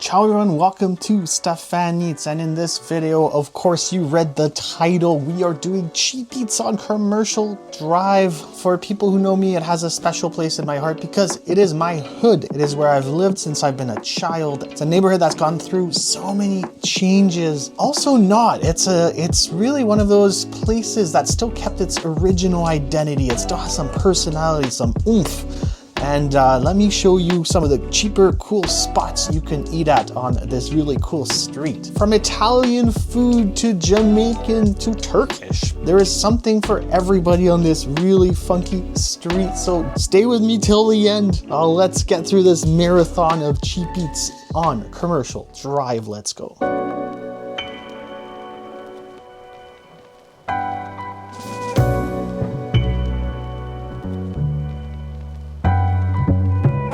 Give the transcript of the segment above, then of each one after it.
Ciao everyone, welcome to Stefan Eats, and in this video, of course, you read the title. We are doing cheap eats on Commercial Drive. For people who know me, it has a special place in my heart because it is my hood. It is where I've lived since I've been a child. It's a neighborhood that's gone through so many changes. Also not, it's really one of those places that still kept its original identity. It still has some personality, some oomph. And let me show you some of the cheaper, cool spots you can eat at on this really cool street. From Italian food to Jamaican to Turkish, there is something for everybody on this really funky street. So stay with me till the end. Let's get through this marathon of cheap eats on Commercial Drive. Let's go.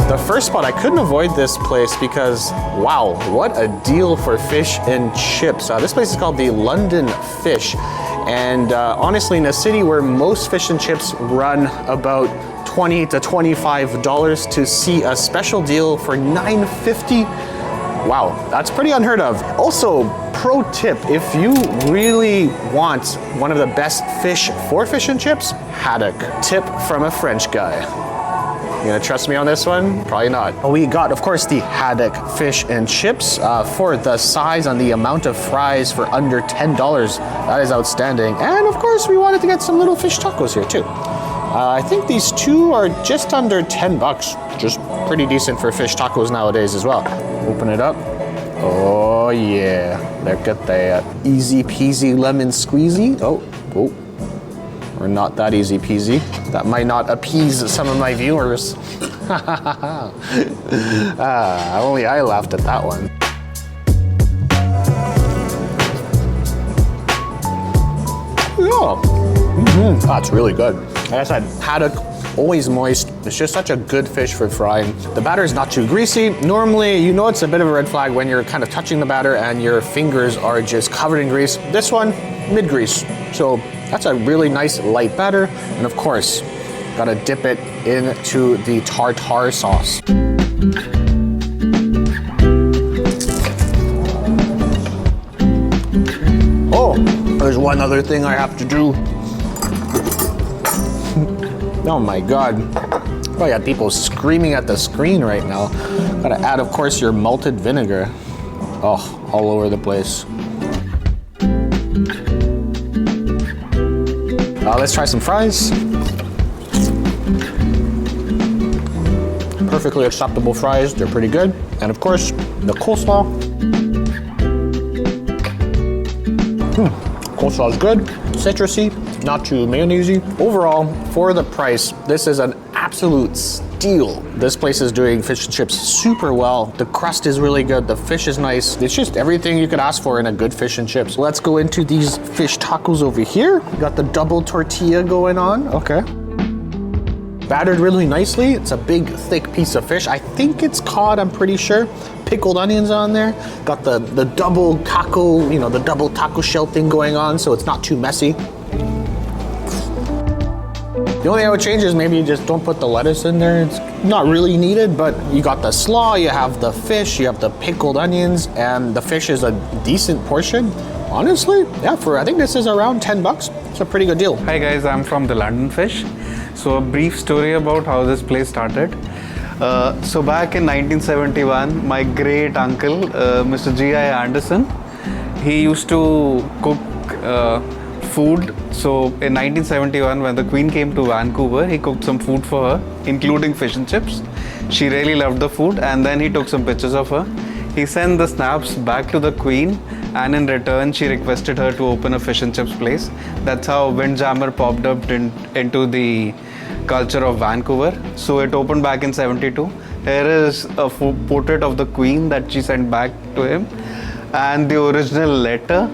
The first spot, I couldn't avoid this place because, wow, what a deal for fish and chips. This place is called the London Fish. And honestly, in a city where most fish and chips run about $20 to $25 to see a special deal for $9.50, wow, that's pretty unheard of. Also, pro tip, if you really want one of the best fish for fish and chips, haddock. Tip from a French guy. You gonna trust me on this one? Probably not. We got, of course, the haddock fish and chips for the size and the amount of fries for under $10. That is outstanding. And of course, we wanted to get some little fish tacos here too. I think these two are just under 10 bucks. Just pretty decent for fish tacos nowadays as well. Open it up. Oh yeah, look at that. Easy peasy lemon squeezy. Oh. Or not that easy peasy. That might not appease some of my viewers. Only I laughed at that one. Yeah, that's really good. Like I said, haddock, always moist. It's just such a good fish for frying. The batter is not too greasy. Normally, you know it's a bit of a red flag when you're kind of touching the batter and your fingers are just covered in grease. This one, mid-grease. So that's a really nice light batter. And of course, gotta dip it into the tartare sauce. Oh, there's one other thing I have to do. Oh my God. Oh yeah, people screaming at the screen right now. Gotta add, of course, your malted vinegar. Oh, all over the place. Let's try some fries. Perfectly acceptable fries, they're pretty good. And of course, the coleslaw. Coleslaw is good, citrusy, not too mayonnaisey. Overall, for the price, this is an absolute steal. This place is doing fish and chips super well. The crust is really good, the fish is nice. It's just everything you could ask for in a good fish and chips. Let's go into these fish tacos over here. Got the double tortilla going on, okay. Battered really nicely. It's a big, thick piece of fish. I think it's cod, I'm pretty sure. Pickled onions on there. Got the double taco, you know, the double taco shell thing going on, so it's not too messy. The only thing I would change is maybe you just don't put the lettuce in there. It's not really needed, but you got the slaw, you have the fish, you have the pickled onions, and the fish is a decent portion. Honestly, yeah, I think this is around 10 bucks. It's a pretty good deal. Hi guys, I'm from the London Fish. So a brief story about how this place started. So back in 1971, my great uncle, Mr. G.I. Anderson, he used to cook food. So in 1971, when the Queen came to Vancouver, he cooked some food for her, including fish and chips. She really loved the food, and then he took some pictures of her. He sent the snaps back to the Queen, and in return, she requested her to open a fish and chips place. That's how Windjammer popped up into the culture of Vancouver. So it opened back in 72. Here is a portrait of the Queen that she sent back to him, and the original letter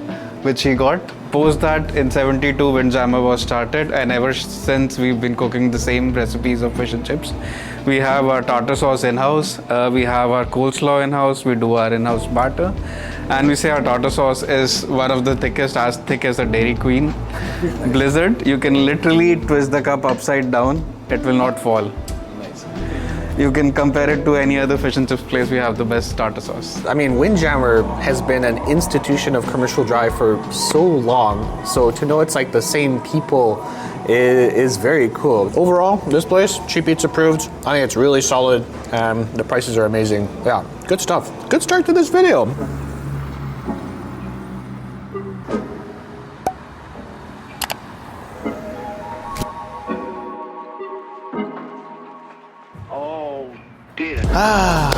which he got. Post that, in 72, Windjammer was started, and ever since we've been cooking the same recipes of fish and chips. We have our tartar sauce in-house, we have our coleslaw in-house, we do our in-house batter, and we say our tartar sauce is one of the thickest, as thick as a Dairy Queen Blizzard. You can literally twist the cup upside down, it will not fall. you can compare it to any other fish and chips place. We have the best tartar sauce. I mean, Windjammer has been an institution of commercial drive for so long, so to know it's like the same people is very cool. Overall, this place, Cheap Eats approved. I think it's really solid, and the prices are amazing. Yeah, good stuff. Good start to this video.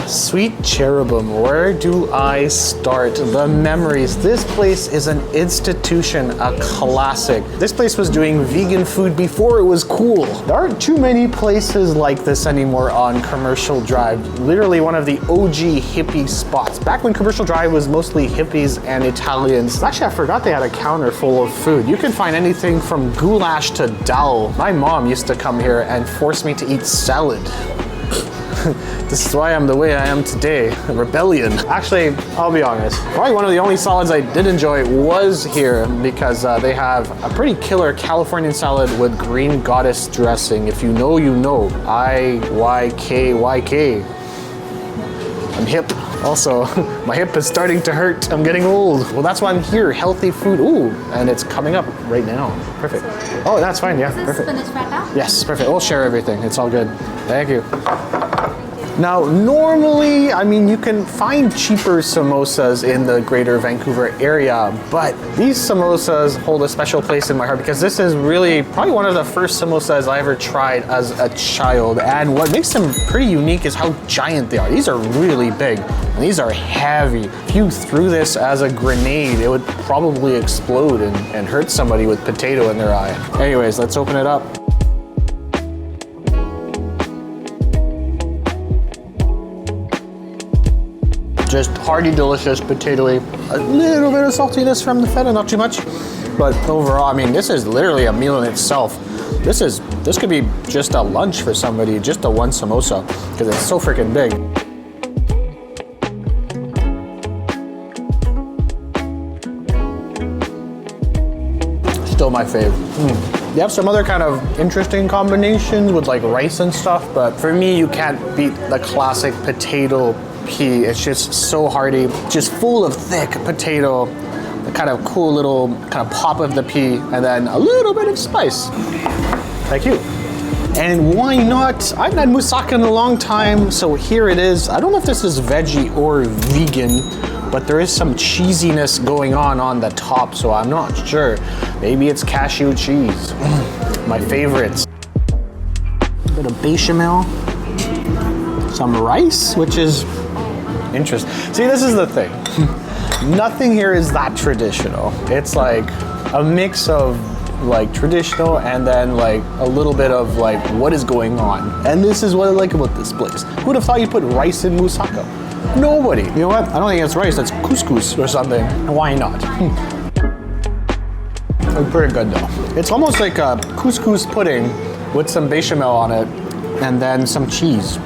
Sweet Cheribum, where do I start? The memories. This place is an institution, a classic. This place was doing vegan food before it was cool. There aren't too many places like this anymore on Commercial Drive. Literally one of the OG hippie spots. Back when Commercial Drive was mostly hippies and Italians. Actually, I forgot they had a counter full of food. You can find anything from goulash to dal. My mom used to come here and force me to eat salad. This is why I'm the way I am today, rebellion. Actually, I'll be honest, probably one of the only salads I did enjoy was here because they have a pretty killer Californian salad with green goddess dressing. If you know, you know. IYKYK. I'm hip. Also, my hip is starting to hurt. I'm getting old. Well, that's why I'm here. Healthy food. Ooh, and it's coming up right now. Perfect. Oh, that's fine. Yeah, perfect. Spinach feta? Yes, perfect. We'll share everything. It's all good. Thank you. Now, normally, I mean, you can find cheaper samosas in the greater Vancouver area, but these samosas hold a special place in my heart because this is really probably one of the first samosas I ever tried as a child. And what makes them pretty unique is how giant they are. These are really big, and these are heavy. If you threw this as a grenade, it would probably explode and hurt somebody with potato in their eye. Anyways, let's open it up. Just hearty, delicious, potatoey. A little bit of saltiness from the feta, not too much. But overall, I mean, this is literally a meal in itself. This could be just a lunch for somebody, just a one samosa, because it's so freaking big. Still my fave. You have some other kind of interesting combinations with like rice and stuff, but for me, you can't beat the classic potato pea. It's just so hearty, just full of thick potato, the kind of cool little kind of pop of the pea, and then a little bit of spice. Thank you. And why not? I haven't had moussaka in a long time, so here it is. I don't know if this is veggie or vegan, but there is some cheesiness going on the top, so I'm not sure. Maybe it's cashew cheese. My favorites. A bit of bechamel. Some rice, which is interesting. See, this is the thing. Nothing here is that traditional. It's like a mix of like traditional and then like a little bit of like what is going on. And this is what I like about this place. Who would have thought you'd put rice in moussaka? Nobody. You know what? I don't think it's rice, that's couscous or something. Why not? Pretty good though. It's almost like a couscous pudding with some bechamel on it and then some cheese.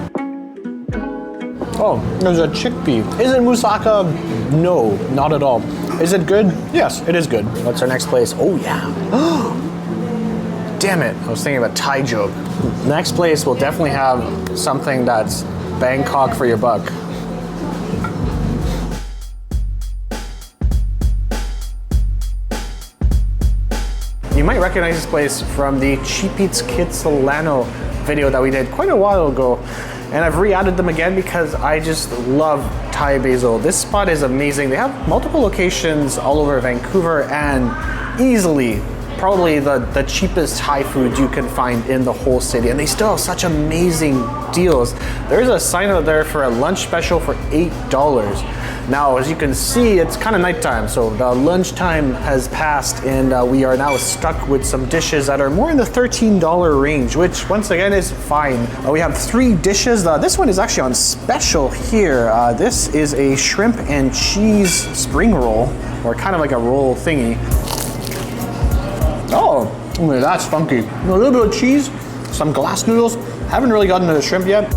Oh, there's a chickpea. Is it moussaka? No, not at all. Is it good? Yes, it is good. What's our next place? Oh yeah. Damn it, I was thinking of a Thai joke. Next place will definitely have something that's Bangkok for your buck. You might recognize this place from the Cheap Eats Kitsilano video that we did quite a while ago. And I've re-added them again because I just love Thai Basil. This spot is amazing. They have multiple locations all over Vancouver and easily probably the cheapest Thai food you can find in the whole city. And they still have such amazing deals. There's a sign out there for a lunch special for $8. Now, as you can see, it's kind of nighttime, so the lunchtime has passed and we are now stuck with some dishes that are more in the $13 range, which once again is fine. We have 3 dishes. This one is actually on special here. This is a shrimp and cheese spring roll, or kind of like a roll thingy. Oh, that's funky. A little bit of cheese, some glass noodles. Haven't really gotten to the shrimp yet.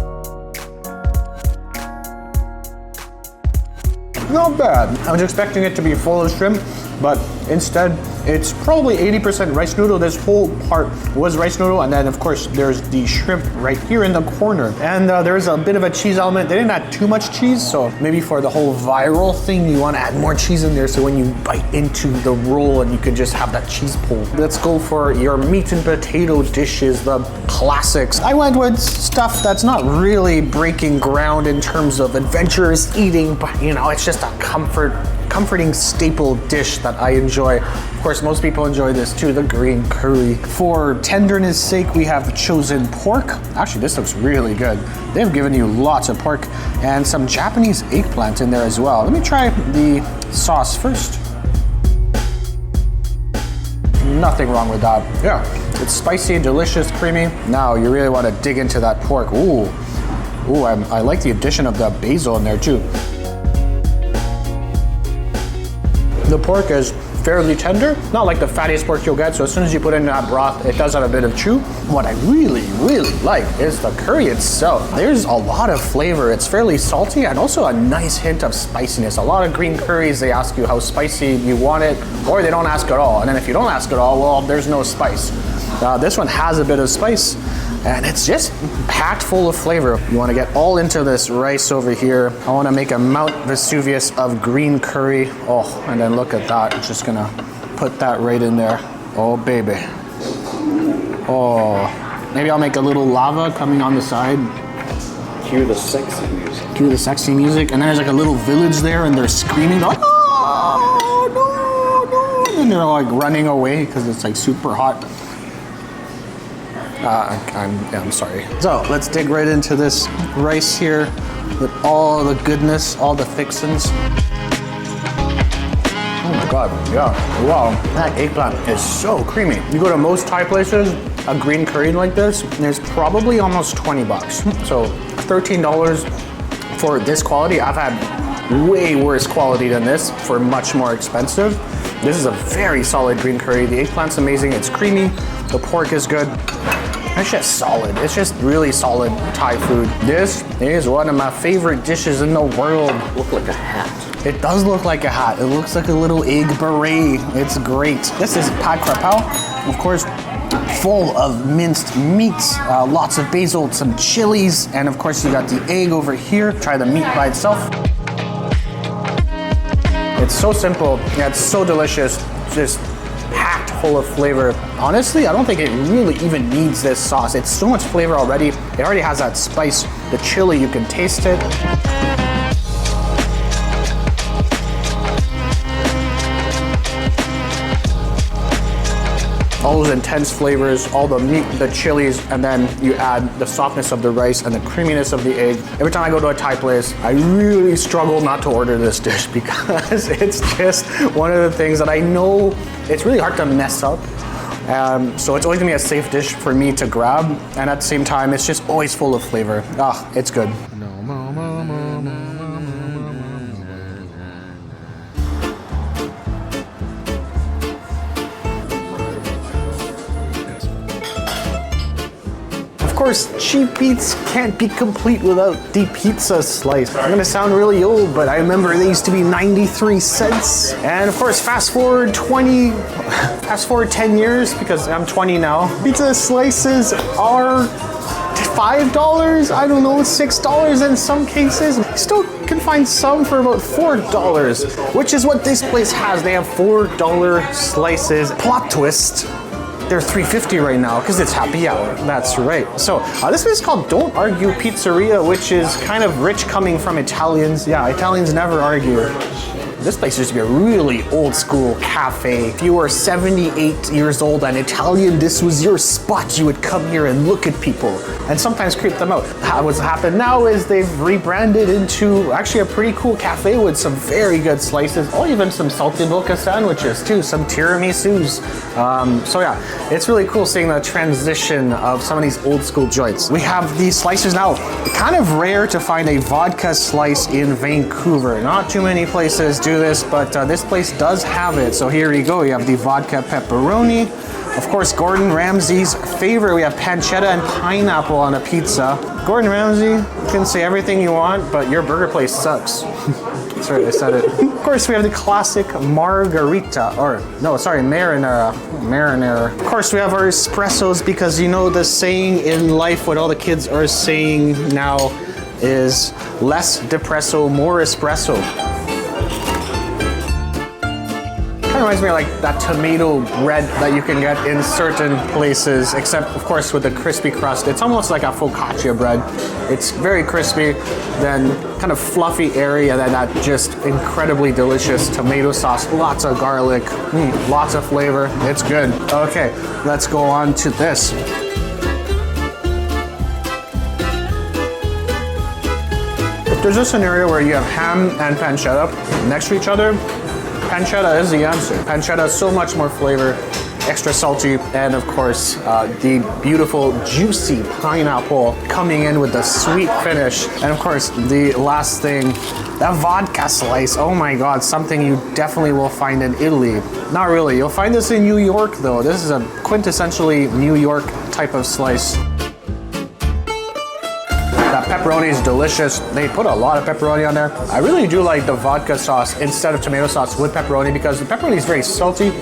Not bad. I was expecting it to be full of shrimp, but Instead, it's probably 80% rice noodle. This whole part was rice noodle, and then of course there's the shrimp right here in the corner. And there's a bit of a cheese element. They didn't add too much cheese, so maybe for the whole viral thing, you want to add more cheese in there so when you bite into the roll and you can just have that cheese pull. Let's go for your meat and potato dishes, the classics. I went with stuff that's not really breaking ground in terms of adventurous eating, but you know, it's just a comforting staple dish that I enjoy. Of course, most people enjoy this too, the green curry. For tenderness sake, we have chosen pork. Actually, this looks really good. They've given you lots of pork and some Japanese eggplant in there as well. Let me try the sauce first. Nothing wrong with that. Yeah, it's spicy, delicious, creamy. Now you really want to dig into that pork. Ooh, I like the addition of the basil in there too. The pork is fairly tender, not like the fattiest pork you'll get, so as soon as you put it in that broth, it does have a bit of chew. What I really like is the curry itself. There's a lot of flavor. It's fairly salty and also a nice hint of spiciness. A lot of green curries, they ask you how spicy you want it, or they don't ask at all. And then if you don't ask at all, well, there's no spice. This one has a bit of spice, and it's just packed full of flavor. You want to get all into this rice over here. I want to make a Mount Vesuvius of green curry. Oh, and then look at that. I'm just gonna put that right in there. Oh, baby. Oh, maybe I'll make a little lava coming on the side. Cue the sexy music. Cue the sexy music, and then there's like a little village there, and they're screaming, like, oh, no, no, and they're like running away because it's like super hot. I'm sorry. So let's dig right into this rice here with all the goodness, all the fixins. Oh my God, yeah, wow. That eggplant is so creamy. You go to most Thai places, a green curry like this, and it's probably almost 20 bucks. So $13 for this quality. I've had way worse quality than this for much more expensive. This is a very solid green curry. The eggplant's amazing, it's creamy, the pork is good. It's just solid. It's just really solid Thai food. This is one of my favorite dishes in the world. Look like a hat. It does look like a hat. It looks like a little egg beret. It's great. This is pad krapao, of course, full of minced meats, lots of basil, some chilies, and of course you got the egg over here. Try the meat by itself. It's so simple, yeah, it's so delicious, just packed full of flavor. Honestly, I don't think it really even needs this sauce. It's so much flavor already. It already has that spice. The chili, you can taste it. All those intense flavors, all the meat, the chilies, and then you add the softness of the rice and the creaminess of the egg. Every time I go to a Thai place, I really struggle not to order this dish because it's just one of the things that I know it's really hard to mess up. So it's always gonna be a safe dish for me to grab, and at the same time, it's just always full of flavor. Ah, it's good. Of course, cheap eats can't be complete without the pizza slice. I'm gonna sound really old, but I remember they used to be 93 cents. And of course, fast forward 10 years, because I'm 20 now. Pizza slices are $5, I don't know, $6 in some cases. You still can find some for about $4, which is what this place has. They have $4 slices. Plot twist. They're $3.50 right now because it's happy hour. That's right. So this place is called Don't Argue Pizzeria, which is kind of rich coming from Italians. Yeah, Italians never argue. This place used to be a really old school cafe. If you were 78 years old and Italian, this was your spot. You would come here and look at people and sometimes creep them out. What's happened now is they've rebranded into actually a pretty cool cafe with some very good slices, or even some saltimbocca sandwiches too, some tiramisus. So yeah, it's really cool seeing the transition of some of these old school joints. We have these slices now. Kind of rare to find a vodka slice in Vancouver. Not too many places do this, but this place does have it. So here you go. You have the vodka pepperoni. Of course, Gordon Ramsay's favorite. We have pancetta and pineapple on a pizza. Gordon Ramsay, you can say everything you want, but your burger place sucks. That's right, I said it. Of course, we have the classic margarita, or no, sorry, marinara. Marinara. Of course, we have our espressos because you know the saying in life, what all the kids are saying now is less depresso, more espresso. Kind of reminds me of like that tomato bread that you can get in certain places, except of course with the crispy crust. It's almost like a focaccia bread. It's very crispy, then kind of fluffy area, then that just incredibly delicious tomato sauce, lots of garlic, lots of flavor. It's good. Okay, let's go on to this. If there's a scenario where you have ham and pancetta next to each other, pancetta is the answer. Pancetta is so much more flavor, extra salty, and of course, the beautiful, juicy pineapple coming in with the sweet finish. And of course, the last thing, that vodka slice. Oh my God, something you definitely will find in Italy. Not really, you'll find this in New York though. This is a quintessentially New York type of slice. That pepperoni is delicious. They put a lot of pepperoni on there. I really do like the vodka sauce instead of tomato sauce with pepperoni because the pepperoni is very salty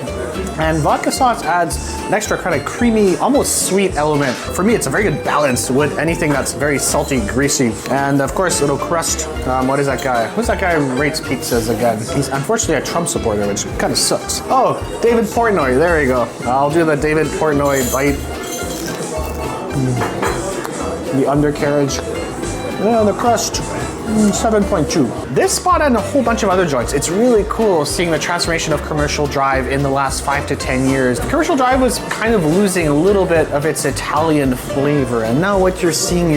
and vodka sauce adds an extra kind of creamy, almost sweet element. For me, it's a very good balance with anything that's very salty, greasy. And of course, little crust. What is that guy? Who's that guy who rates pizzas again? He's unfortunately a Trump supporter, which kind of sucks. Oh, David Portnoy, there you go. I'll do the David Portnoy bite. The undercarriage. Yeah, the crust, 7.2. This spot and a whole bunch of other joints, it's really cool seeing the transformation of Commercial Drive in the last 5 to 10 years. Commercial Drive was kind of losing a little bit of its Italian flavor, and now what you're seeing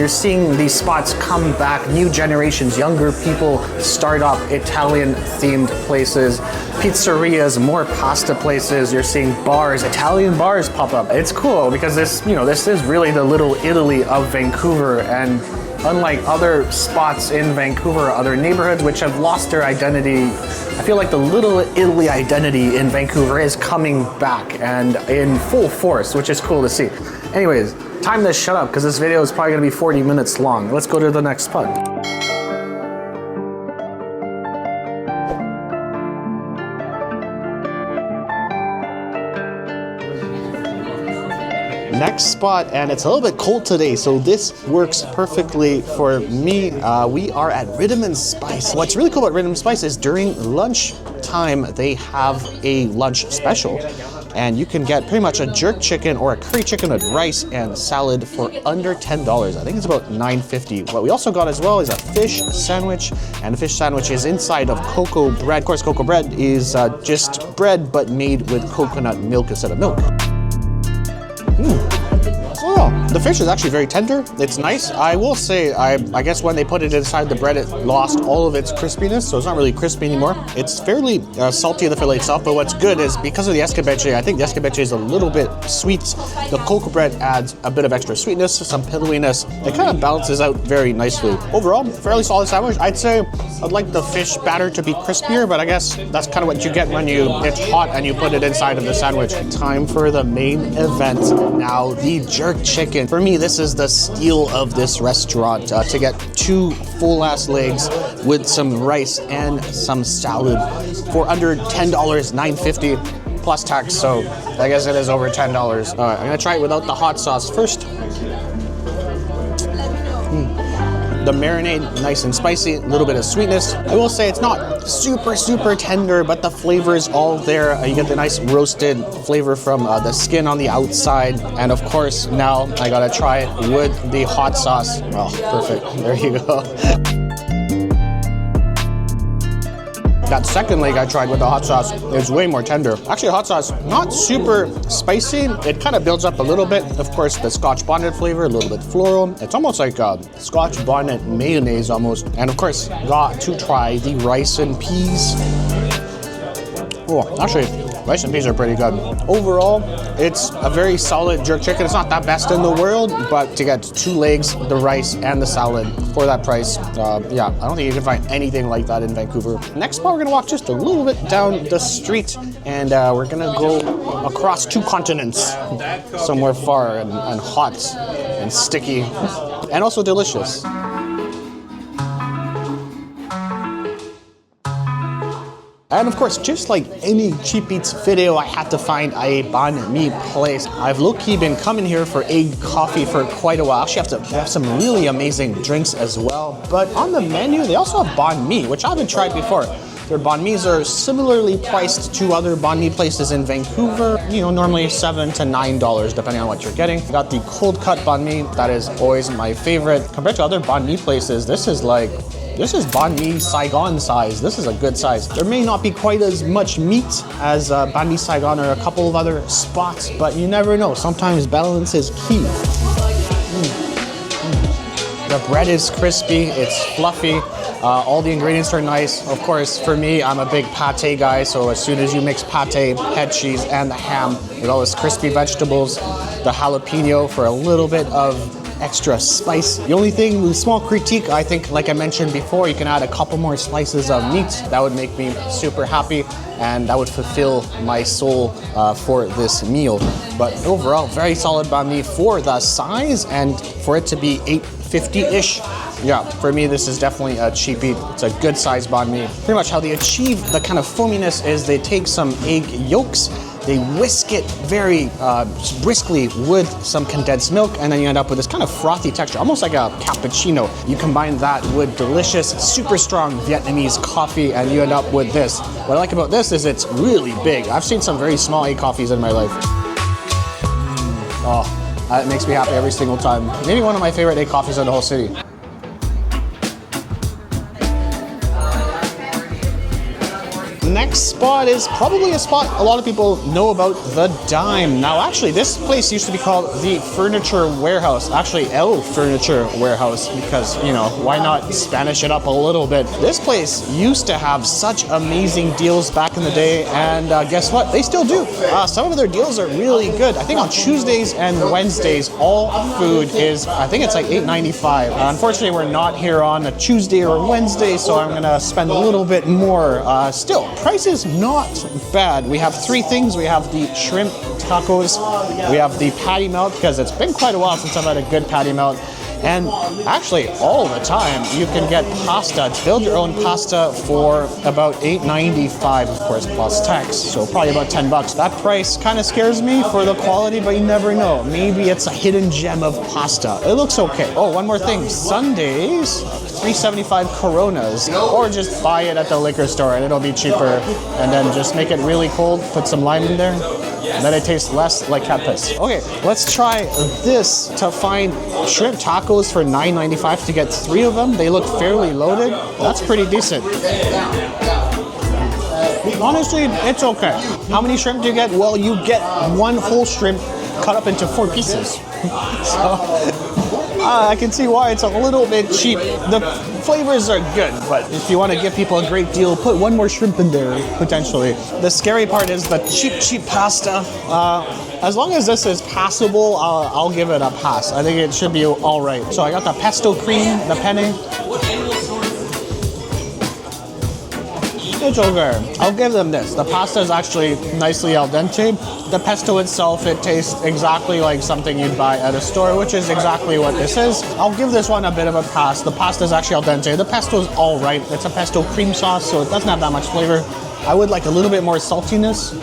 these spots come back, new generations, younger people start up Italian-themed places, pizzerias, more pasta places, you're seeing bars, Italian bars pop up. It's cool because this is really the little Italy of Vancouver, and unlike other spots in Vancouver or other neighborhoods which have lost their identity, I feel like the Little Italy identity in Vancouver is coming back and in full force, which is cool to see. Anyways, time to shut up because this video is probably going to be 40 minutes long. Let's go to the next spot. Next spot, and it's a little bit cold today, so this works perfectly for me. We are at Riddim and Spice. What's really cool about Riddim and Spice is during lunch time, they have a lunch special, and you can get pretty much a jerk chicken or a curry chicken with rice and salad for under $10. I think it's about $9.50. What we also got as well is a fish sandwich, and the fish sandwich is inside of cocoa bread. Of course, cocoa bread is just bread, but made with coconut milk instead of milk. Oh, the fish is actually very tender. It's nice. I will say, I guess when they put it inside the bread, it lost all of its crispiness, so it's not really crispy anymore. It's fairly salty in the fillet itself, but what's good is because of the escabeche, I think the escabeche is a little bit sweet. The cocoa bread adds a bit of extra sweetness, some pillowiness. It kind of balances out very nicely. Overall, fairly solid sandwich. I'd say I'd like the fish batter to be crispier, but I guess that's kind of what you get when it's hot and you put it inside of the sandwich. Time for the main event. Now, the jerk chicken. For me, this is the steal of this restaurant, to get 2 full-ass legs with some rice and some salad for under $10, $9.50 plus tax, so I guess it is over $10. All right, I'm gonna try it without the hot sauce first. The marinade, nice and spicy, a little bit of sweetness. I will say it's not super, super tender, but the flavor is all there. You get the nice roasted flavor from the skin on the outside. And of course, now I gotta try it with the hot sauce. Oh, perfect. There you go. That second leg I tried with the hot sauce is way more tender. Actually, hot sauce, not super spicy. It kind of builds up a little bit. Of course, the Scotch bonnet flavor, a little bit floral. It's almost like a Scotch bonnet mayonnaise almost. And of course, got to try the rice and peas. Oh, actually, rice and peas are pretty good. Overall, it's a very solid jerk chicken. It's not the best in the world, but to get 2 legs, the rice, and the salad for that price, yeah, I don't think you can find anything like that in Vancouver. Next spot, we're gonna walk just a little bit down the street, and we're gonna go across 2 continents, somewhere far and hot and sticky, and also delicious. And of course, just like any cheap eats video, I had to find a banh mi place. I've low-key been coming here for egg coffee for quite a while. Actually, they have some really amazing drinks as well. But on the menu, they also have banh mi, which I haven't tried before. Their banh mi's are similarly priced to other banh mi places in Vancouver. You know, normally $7 to $9, depending on what you're getting. I got the cold cut banh mi. That is always my favorite. Compared to other banh mi places, this is banh mi Saigon size. This is a good size. There may not be quite as much meat as banh mi Saigon or a couple of other spots, but you never know. Sometimes balance is key. The bread is crispy, it's fluffy. All the ingredients are nice. Of course, for me, I'm a big pate guy, so as soon as you mix pate, head cheese, and the ham with all those crispy vegetables, the jalapeno for a little bit of extra spice. The only thing, the small critique, I think, like I mentioned before, you can add a couple more slices of meat. That would make me super happy, and that would fulfill my soul for this meal. But overall, very solid banh mi for the size, and for it to be $8.50-ish. Yeah, for me, this is definitely a cheap eat. It's a good size banh mi. Pretty much how they achieve the kind of foaminess is they take some egg yolks, they whisk it very briskly with some condensed milk, and then you end up with this kind of frothy texture, almost like a cappuccino. You combine that with delicious, super strong Vietnamese coffee, and you end up with this. What I like about this is it's really big. I've seen some very small egg coffees in my life. Oh, that makes me happy every single time. Maybe one of my favorite egg coffees in the whole city. Next spot is probably a spot a lot of people know about, the Dime. Now actually this place used to be called the Furniture Warehouse, actually El Furniture Warehouse, because, you know, why not Spanish it up a little bit. This place used to have such amazing deals back in the day, and guess what? They still do. Some of their deals are really good. I think on Tuesdays and Wednesdays, all food is, I think it's like $8.95. Unfortunately, we're not here on a Tuesday or Wednesday, so I'm gonna spend a little bit more. Still, price is not bad. We have three things. We have the shrimp tacos, we have the patty melt, because it's been quite a while since I've had a good patty melt, and actually all the time you can get pasta. Build your own pasta for about $8.95, of course, plus tax, so probably about $10. That price kind of scares me for the quality, but you never know. Maybe it's a hidden gem of pasta. It looks okay. Oh, one more thing. Sundays, $3.75 Coronas, or just buy it at the liquor store and it'll be cheaper, and then just make it really cold, put some lime in there, and then it tastes less like cat piss. Okay, let's try this to find shrimp tacos for $9.95 to get 3 of them. They look fairly loaded. That's pretty decent. Honestly, it's okay. How many shrimp do you get? Well, you get one whole shrimp cut up into 4 pieces. I can see why it's a little bit cheap. The flavors are good, but if you want to give people a great deal, put one more shrimp in there, potentially. The scary part is the cheap pasta. As long as this is passable, I'll give it a pass. I think it should be all right. So I got the pesto cream, the penne. It's okay. I'll give them this. The pasta is actually nicely al dente. The pesto itself, it tastes exactly like something you'd buy at a store, which is exactly what this is. I'll give this one a bit of a pass. The pasta is actually al dente. The pesto is all right. It's a pesto cream sauce, so it doesn't have that much flavor. I would like a little bit more saltiness,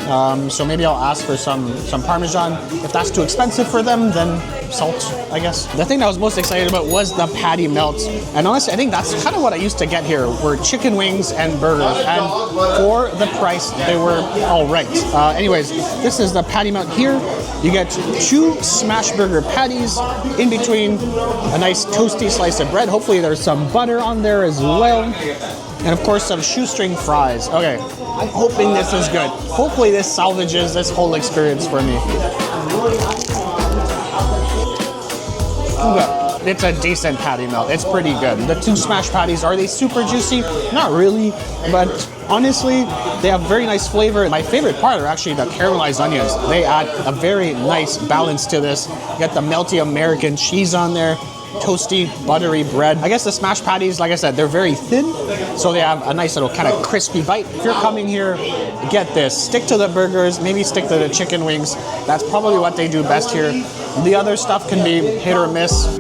so maybe I'll ask for some Parmesan. If that's too expensive for them, then salt, I guess. The thing that I was most excited about was the patty melt. And honestly, I think that's kind of what I used to get here, were chicken wings and burgers. And for the price, they were all right. Anyways, this is the patty melt here. You get 2 smash burger patties, in between a nice toasty slice of bread. Hopefully there's some butter on there as well. And of course some shoestring fries. Okay, I'm hoping this is good. Hopefully this salvages this whole experience for me. Okay, it's a decent patty melt. It's pretty good. The 2 smash patties, are they super juicy? Not really, but honestly, they have very nice flavor. My favorite part are actually the caramelized onions. They add a very nice balance to this. You get the melty American cheese on there, toasty, buttery bread. I guess the smash patties, like I said, they're very thin, so they have a nice little kind of crispy bite. If you're coming here, get this. Stick to the burgers, maybe stick to the chicken wings. That's probably what they do best here. The other stuff can be hit or miss.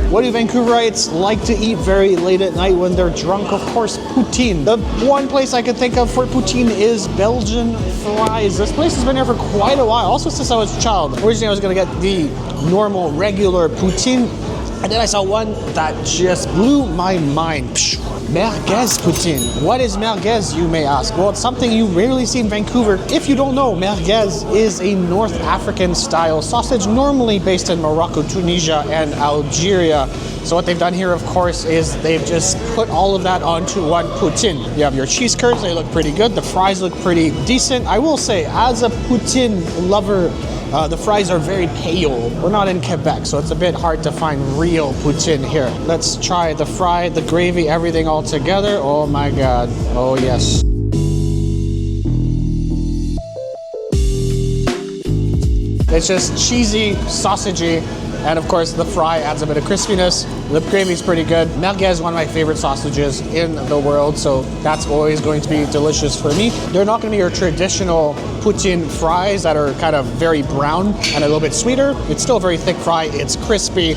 What do Vancouverites like to eat very late at night when they're drunk? Of course, poutine. The one place I could think of for poutine is Belgian Fries. This place has been here for quite a while, also since I was a child. Originally, I was gonna get the normal, regular poutine, and then I saw one that just blew my mind. Merguez poutine. What is merguez, you may ask? Well, it's something you rarely see in Vancouver. If you don't know, merguez is a North African style sausage, normally based in Morocco, Tunisia, and Algeria. So what they've done here, of course, is they've just put all of that onto one poutine. You have your cheese curds, they look pretty good. The fries look pretty decent. I will say, as a poutine lover, the fries are very pale. We're not in Quebec, so it's a bit hard to find real poutine here. Let's try the fry, the gravy, everything all together. Oh my God. Oh yes. It's just cheesy, sausagey, and of course the fry adds a bit of crispiness. The gravy's pretty good. Merguez is one of my favorite sausages in the world, so that's always going to be delicious for me. They're not going to be your traditional poutine fries that are kind of very brown and a little bit sweeter. It's still a very thick fry, it's crispy,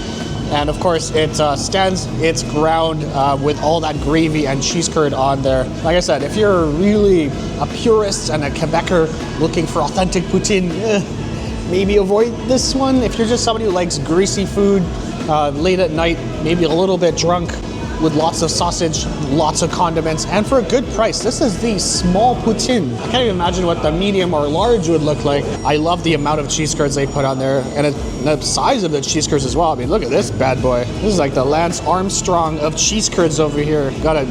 and of course it stands its ground with all that gravy and cheese curd on there. Like I said, if you're really a purist and a Quebecer looking for authentic poutine, maybe avoid this one. If you're just somebody who likes greasy food late at night, maybe a little bit drunk, with lots of sausage, lots of condiments, and for a good price. This is the small poutine. I can't even imagine what the medium or large would look like. I love the amount of cheese curds they put on there, and the size of the cheese curds as well. I mean, look at this bad boy. This is like the Lance Armstrong of cheese curds over here. Gotta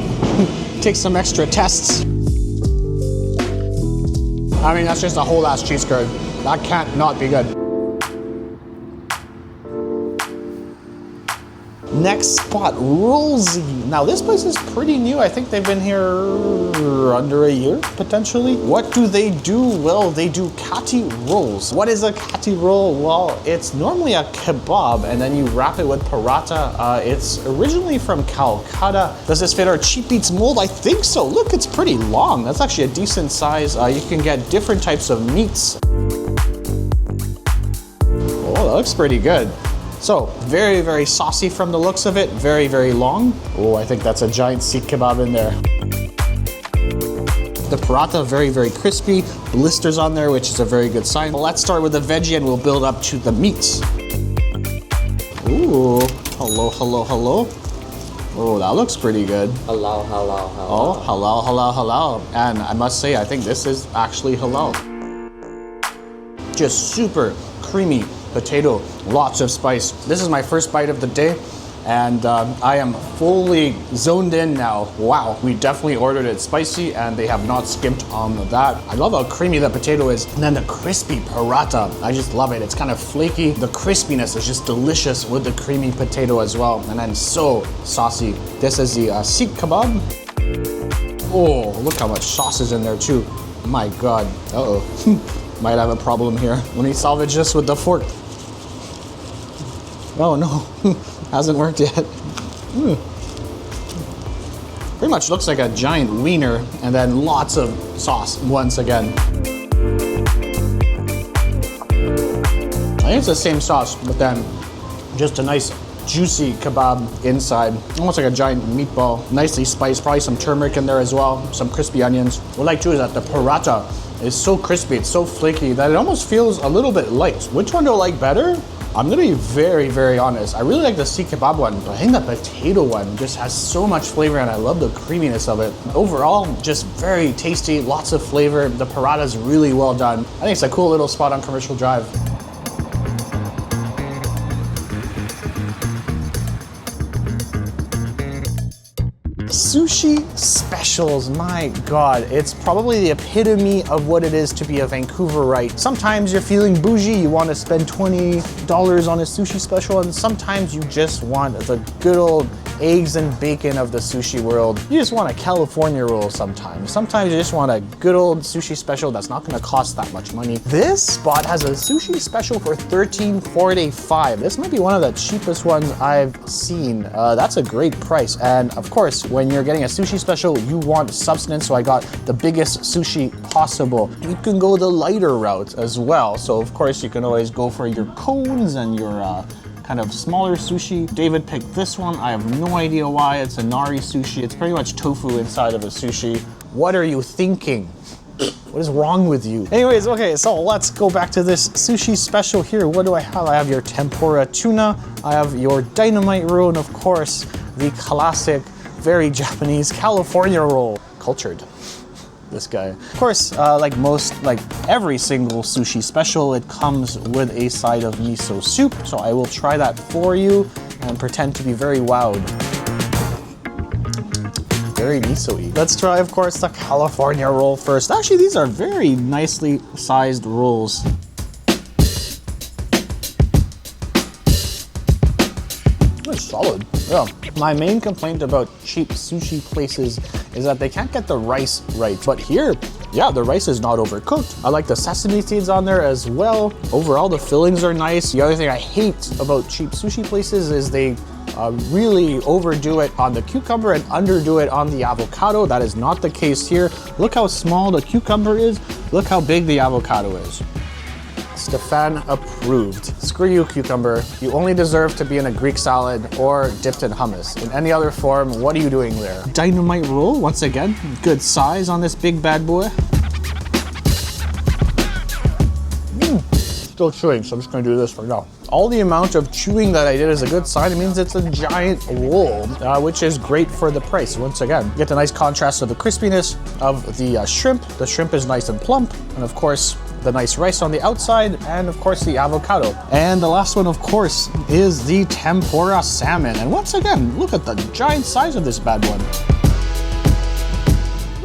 take some extra tests. I mean, that's just a whole ass cheese curd. That can't not be good. Next spot, Rollzzy. Now this place is pretty new. I think they've been here under a year, potentially. What do they do? Well, they do Kati rolls. What is a Kati roll? Well, it's normally a kebab and then you wrap it with paratha. It's originally from Calcutta. Does this fit our cheap eats mold? I think so. Look, it's pretty long. That's actually a decent size. You can get different types of meats. Oh, that looks pretty good. So, very, very saucy from the looks of it. Very, very long. Oh, I think that's a giant seekh kebab in there. The paratha, very, very crispy. Blisters on there, which is a very good sign. Well, let's start with the veggie and we'll build up to the meats. Ooh, hello, hello, hello. Oh, that looks pretty good. Halal, halal, halal. Oh, halal, halal, halal. And I must say, I think this is actually halal. Just super creamy potato, lots of spice. This is my first bite of the day, and I am fully zoned in now. Wow, we definitely ordered it spicy, and they have not skimped on that. I love how creamy the potato is, and then the crispy paratha. I just love it. It's kind of flaky. The crispiness is just delicious with the creamy potato as well, and then so saucy. This is the seekh kebab. Oh, look how much sauce is in there too. My God. Uh-oh. Might have a problem here. Let me salvage this with the fork. Oh no, hasn't worked yet. Pretty much looks like a giant wiener and then lots of sauce once again. I think it's the same sauce, but then just a nice juicy kebab inside. Almost like a giant meatball. Nicely spiced, probably some turmeric in there as well, some crispy onions. What I like too is that the paratha is so crispy, it's so flaky that it almost feels a little bit light. Which one do I like better? I'm gonna be very, very honest. I really like the seekh kebab one, but I think the potato one just has so much flavor and I love the creaminess of it. Overall, just very tasty, lots of flavor. The paratha is really well done. I think it's a cool little spot on Commercial Drive. Sushi specials, my God, it's probably the epitome of what it is to be a Vancouverite. Sometimes you're feeling bougie, you want to spend $20 on a sushi special, and sometimes you just want the good old eggs and bacon of the sushi world. You just want a California roll sometimes. Sometimes you just want a good old sushi special that's not gonna cost that much money. This spot has a sushi special for $13.45. This might be one of the cheapest ones I've seen. That's a great price. And of course, when you're getting a sushi special, you want substance, so I got the biggest sushi possible. You can go the lighter route as well. So of course, you can always go for your cones and your kind of smaller sushi. David picked this one. I have no idea why. It's a nari sushi. It's pretty much tofu inside of a sushi. What are you thinking? What is wrong with you? Anyways, okay, so let's go back to this sushi special here. What do I have? I have your tempura tuna. I have your dynamite roll, and of course, the classic, very Japanese California roll. Cultured. This guy. Of course, like every single sushi special, it comes with a side of miso soup. So I will try that for you and pretend to be very wowed. Very miso-y. Let's try, of course, the California roll first. Actually, these are very nicely sized rolls. It's solid. Yeah. My main complaint about cheap sushi places is that they can't get the rice right. But here, yeah, the rice is not overcooked. I like the sesame seeds on there as well. Overall, the fillings are nice. The other thing I hate about cheap sushi places is they really overdo it on the cucumber and underdo it on the avocado. That is not the case here. Look how small the cucumber is. Look how big the avocado is. Stefan approved. Screw you, cucumber. You only deserve to be in a Greek salad or dipped in hummus. In any other form, what are you doing there? Dynamite roll, once again. Good size on this big bad boy. Still chewing, so I'm just gonna do this for now. All the amount of chewing that I did is a good sign. It means it's a giant roll, which is great for the price. Once again, you get a nice contrast of the crispiness of the shrimp. The shrimp is nice and plump, and of course, the nice rice on the outside, and of course the avocado. And the last one, of course, is the tempura salmon. And once again, look at the giant size of this bad one.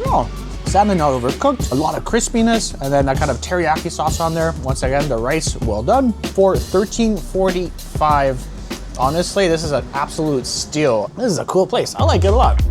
Oh, salmon not overcooked, a lot of crispiness, and then that kind of teriyaki sauce on there. Once again, the rice well done for $13.45. Honestly, this is an absolute steal. This is a cool place. I like it a lot.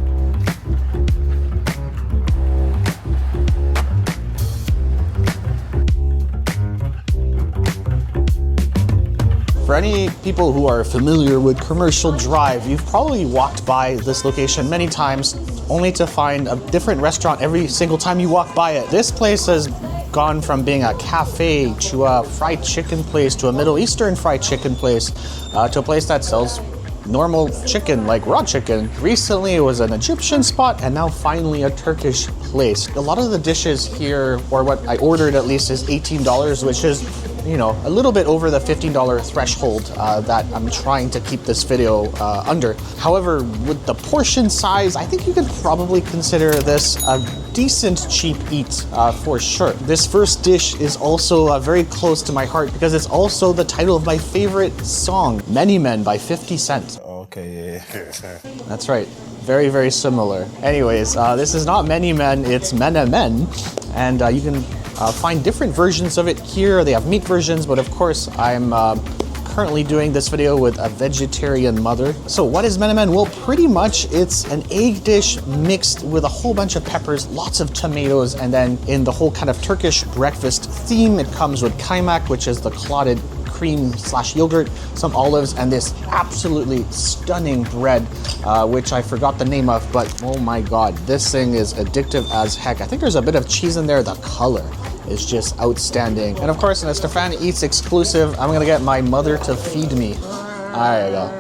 For any people who are familiar with Commercial Drive, you've probably walked by this location many times, only to find a different restaurant every single time you walk by it. This place has gone from being a cafe to a fried chicken place to a Middle Eastern fried chicken place to a place that sells normal chicken, like raw chicken. Recently it was an Egyptian spot, and now finally a Turkish place. A lot of the dishes here, or what I ordered at least, is $18, which is, you know, a little bit over the $15 threshold that I'm trying to keep this video under. However, with the portion size, I think you could probably consider this a decent cheap eat for sure. This first dish is also very close to my heart because it's also the title of my favorite song, Many Men by 50 Cent. Okay, yeah. That's right. Very, very similar. Anyways, this is not Many Men, it's Mene Men. And you can find different versions of it here. They have meat versions, but of course I'm currently doing this video with a vegetarian mother. So what is Mene Men? Well, pretty much it's an egg dish mixed with a whole bunch of peppers, lots of tomatoes, and then in the whole kind of Turkish breakfast theme, it comes with kaymak, which is the clotted cream/yogurt, some olives, and this absolutely stunning bread, which I forgot the name of, but oh my god, this thing is addictive as heck. I think there's a bit of cheese in there. The color is just outstanding. And of course, in a Stefan Eats exclusive, I'm gonna get my mother to feed me. There you go.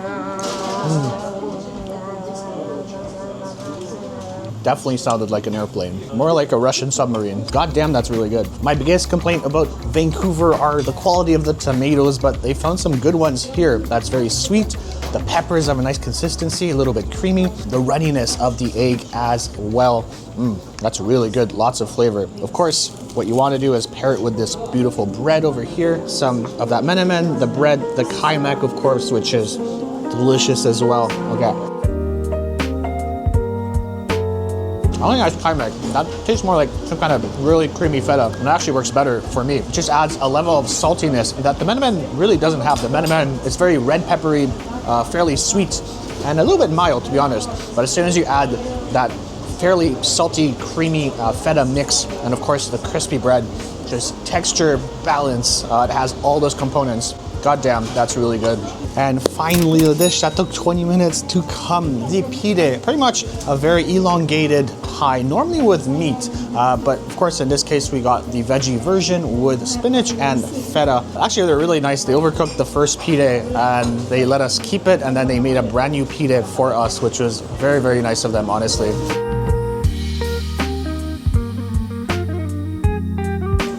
Definitely sounded like an airplane. More like a Russian submarine. God damn, that's really good. My biggest complaint about Vancouver are the quality of the tomatoes, but they found some good ones here. That's very sweet. The peppers have a nice consistency, a little bit creamy. The runniness of the egg as well. That's really good, lots of flavor. Of course, what you want to do is pair it with this beautiful bread over here. Some of that menemen, the bread, the kaymak, of course, which is delicious as well. Okay. I only like kaymak. That tastes more like some kind of really creamy feta, and it actually works better for me. It just adds a level of saltiness that the menemen really doesn't have. The menemen is very red peppery, fairly sweet, and a little bit mild, to be honest. But as soon as you add that fairly salty, creamy feta mix, and of course the crispy bread, just texture, balance, it has all those components. goddamn, that's really good. And finally, the dish that took 20 minutes to come, the pide. Pretty much a very elongated pie, normally with meat. But of course, in this case, we got the veggie version with spinach and feta. Actually, they're really nice. They overcooked the first pide and they let us keep it. And then they made a brand new pide for us, which was very, very nice of them, honestly.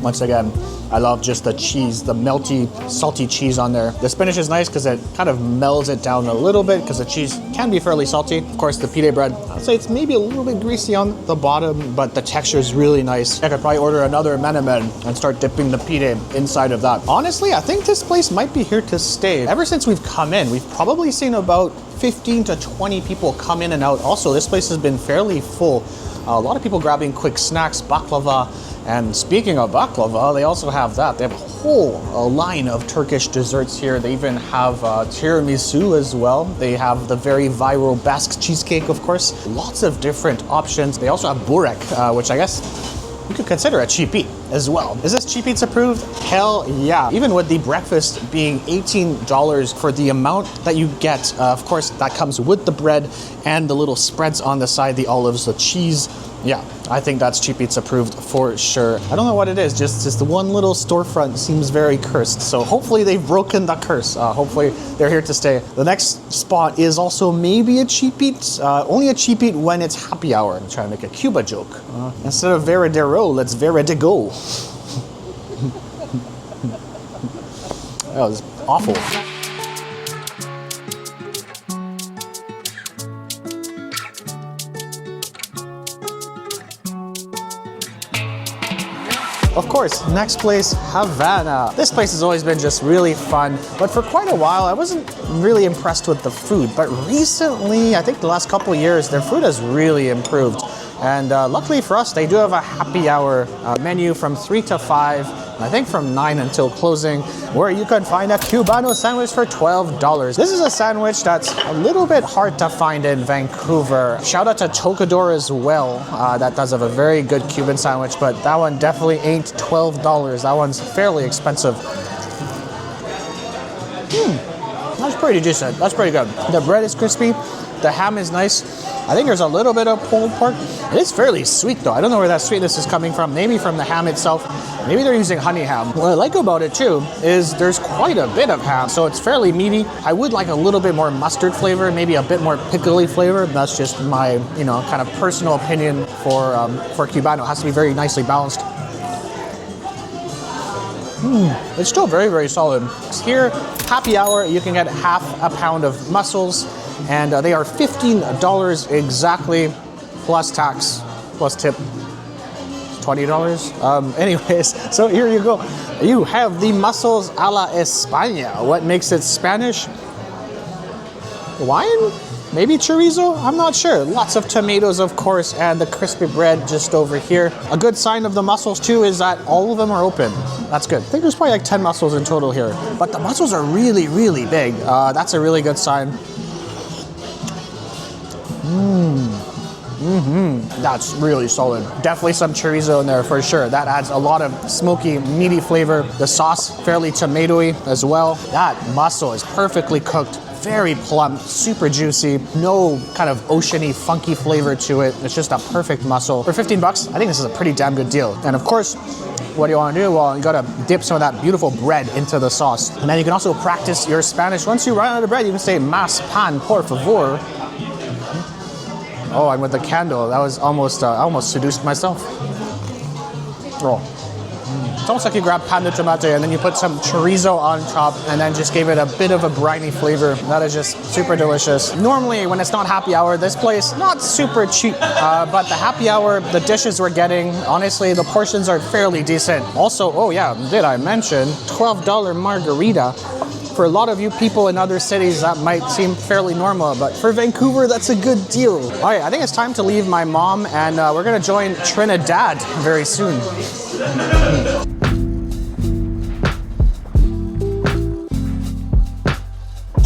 Once again, I love just the cheese, the melty, salty cheese on there. The spinach is nice because it kind of melds it down a little bit because the cheese can be fairly salty. Of course, the pide bread, I'd say it's maybe a little bit greasy on the bottom, but the texture is really nice. I could probably order another menemen and start dipping the pide inside of that. Honestly, I think this place might be here to stay. Ever since we've come in, we've probably seen about 15 to 20 people come in and out. Also, this place has been fairly full. A lot of people grabbing quick snacks, baklava. And speaking of baklava, they also have that. They have a whole line of Turkish desserts here. They even have tiramisu as well. They have the very viral Basque cheesecake, of course. Lots of different options. They also have burek, which I guess you could consider a cheap eat as well. Is this cheap eats approved? Hell yeah. Even with the breakfast being $18 for the amount that you get, of course, that comes with the bread and the little spreads on the side, the olives, the cheese. Yeah, I think that's cheap eats approved for sure. I don't know what it is, just the one little storefront seems very cursed. So hopefully they've broken the curse. Hopefully they're here to stay. The next spot is also maybe a cheap eat, only a cheap eat when it's happy hour. I'm trying to make a Cuba joke. Instead of veredero, let's veredigo. That was awful. Of course, next place, Havana. This place has always been just really fun, but for quite a while, I wasn't really impressed with the food. But recently, I think the last couple of years, their food has really improved. And luckily for us, they do have a happy hour menu from 3 to 5. I think from 9 until closing, where you can find a Cubano sandwich for $12. This is a sandwich that's a little bit hard to find in Vancouver. Shout out to Tocador as well. That does have a very good Cuban sandwich, but that one definitely ain't $12. That one's fairly expensive. That's pretty decent. That's pretty good. The bread is crispy. The ham is nice. I think there's a little bit of pulled pork. It is fairly sweet though. I don't know where that sweetness is coming from. Maybe from the ham itself. Maybe they're using honey ham. What I like about it too is there's quite a bit of ham, so it's fairly meaty. I would like a little bit more mustard flavor, maybe a bit more pickly flavor. That's just my, kind of personal opinion for Cubano. It has to be very nicely balanced. It's still very, very solid. Here, happy hour, you can get half a pound of mussels, and they are $15 exactly, plus tax, plus tip. $20. Anyways, so here you go. You have the mussels a la España. What makes it Spanish? Wine? Maybe chorizo? I'm not sure. Lots of tomatoes, of course, and the crispy bread just over here. A good sign of the mussels too is that all of them are open. That's good. I think there's probably like 10 mussels in total here, but the mussels are really, really big. That's a really good sign. That's really solid. Definitely some chorizo in there for sure. That adds a lot of smoky, meaty flavor. The sauce, fairly tomatoey as well. That mussel is perfectly cooked. Very plump, super juicy, no kind of oceany, funky flavor to it. It's just a perfect mussel. For 15 bucks, I think this is a pretty damn good deal. And of course, what do you want to do? Well, you gotta dip some of that beautiful bread into the sauce. And then you can also practice your Spanish. Once you run out of bread, you can say, "Mas pan, por favor." Oh, and with the candle, that was almost, I almost seduced myself. Oh. It's almost like you grab pan de tomate and then you put some chorizo on top and then just gave it a bit of a briny flavor. That is just super delicious. Normally, when it's not happy hour, this place, not super cheap, but the happy hour, the dishes we're getting, honestly, the portions are fairly decent. Also, oh yeah, did I mention, $12 margarita. For a lot of you people in other cities, that might seem fairly normal, but for Vancouver, that's a good deal. All right, I think it's time to leave my mom, and we're gonna join Trinidad very soon.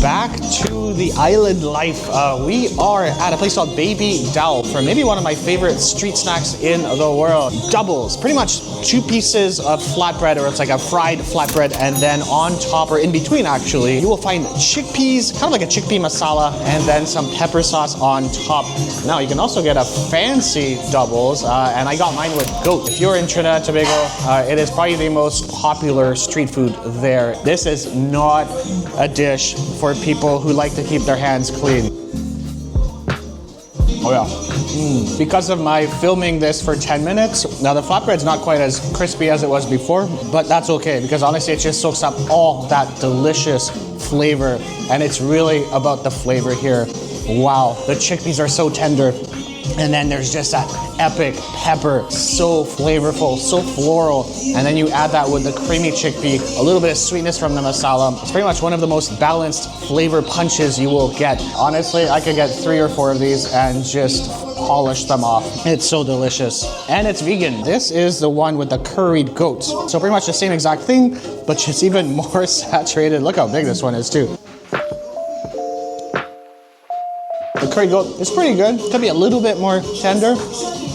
back to the island life. We are at a place called Baby Dao for maybe one of my favorite street snacks in the world. Doubles, pretty much 2 pieces of flatbread, or it's like a fried flatbread, and then on top, or in between actually, you will find chickpeas, kind of like a chickpea masala, and then some pepper sauce on top. Now you can also get a fancy doubles, and I got mine with goat. If you're in Trinidad and Tobago, it is probably the most popular street food there. This is not a dish for people who like to keep their hands clean. Oh yeah. Because of my filming this for 10 minutes, now the flatbread's not quite as crispy as it was before, but that's okay because honestly it just soaks up all that delicious flavor, and it's really about the flavor here. Wow, the chickpeas are so tender. And then there's just that epic pepper, so flavorful, so floral. And then you add that with the creamy chickpea, a little bit of sweetness from the masala. It's pretty much one of the most balanced flavor punches you will get. Honestly, I could get 3 or 4 of these and just polish them off. It's so delicious. And it's vegan. This is the one with the curried goat. So pretty much the same exact thing, but just even more saturated. Look how big this one is too. The curry goat is pretty good. Could be a little bit more tender,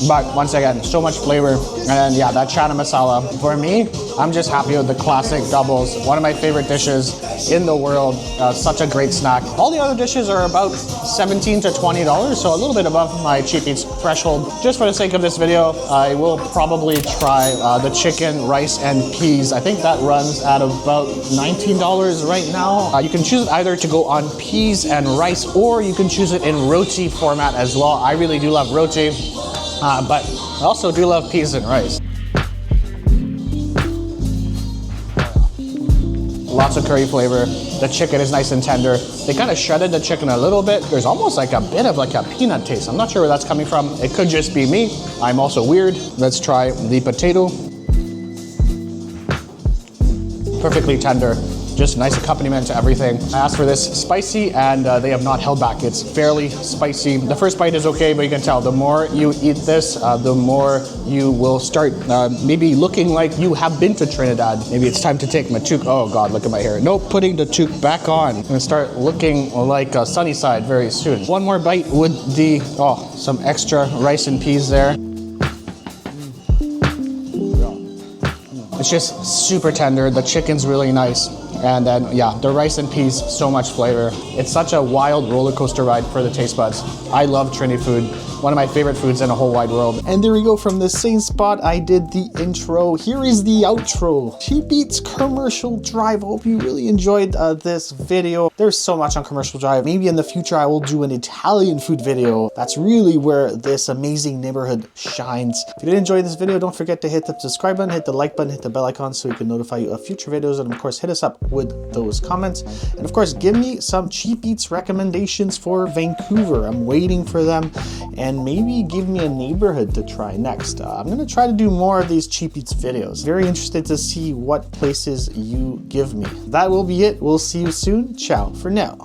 but once again, so much flavor. And then yeah, that chana masala. For me, I'm just happy with the classic doubles. One of my favorite dishes in the world. Such a great snack. All the other dishes are about $17 to $20, so a little bit above my cheap eats threshold. Just for the sake of this video, I will probably try the chicken, rice, and peas. I think that runs at about $19 right now. You can choose it either to go on peas and rice, or you can choose it in roti format as well. I really do love roti, but I also do love peas and rice. Lots of curry flavor. The chicken is nice and tender. They kind of shredded the chicken a little bit. There's almost like a bit of like a peanut taste. I'm not sure where that's coming from. It could just be me. I'm also weird. Let's try the potato. Perfectly tender. Just nice accompaniment to everything. I asked for this spicy, and they have not held back. It's fairly spicy. The first bite is okay, but you can tell the more you eat this, the more you will start maybe looking like you have been to Trinidad. Maybe it's time to take my toque. Oh God, look at my hair. No, putting the toque back on. I'm gonna start looking like a sunny side very soon. One more bite with the, some extra rice and peas there. It's just super tender. The chicken's really nice. And then, yeah, the rice and peas, so much flavor. It's such a wild roller coaster ride for the taste buds. I love Trini food. One of my favorite foods in the whole wide world. And there we go, from the same spot I did the intro. Here is the outro. Cheap Eats Commercial Drive. Hope you really enjoyed this video. There's so much on Commercial Drive. Maybe in the future I will do an Italian food video. That's really where this amazing neighborhood shines. If you did enjoy this video, don't forget to hit the subscribe button, hit the like button, hit the bell icon so we can notify you of future videos. And of course, hit us up with those comments. And of course, give me some Cheap Eats recommendations for Vancouver. I'm waiting for them. And maybe give me a neighborhood to try next. I'm gonna try to do more of these Cheap Eats videos. Very interested to see what places you give me. That will be it. We'll see you soon. Ciao for now.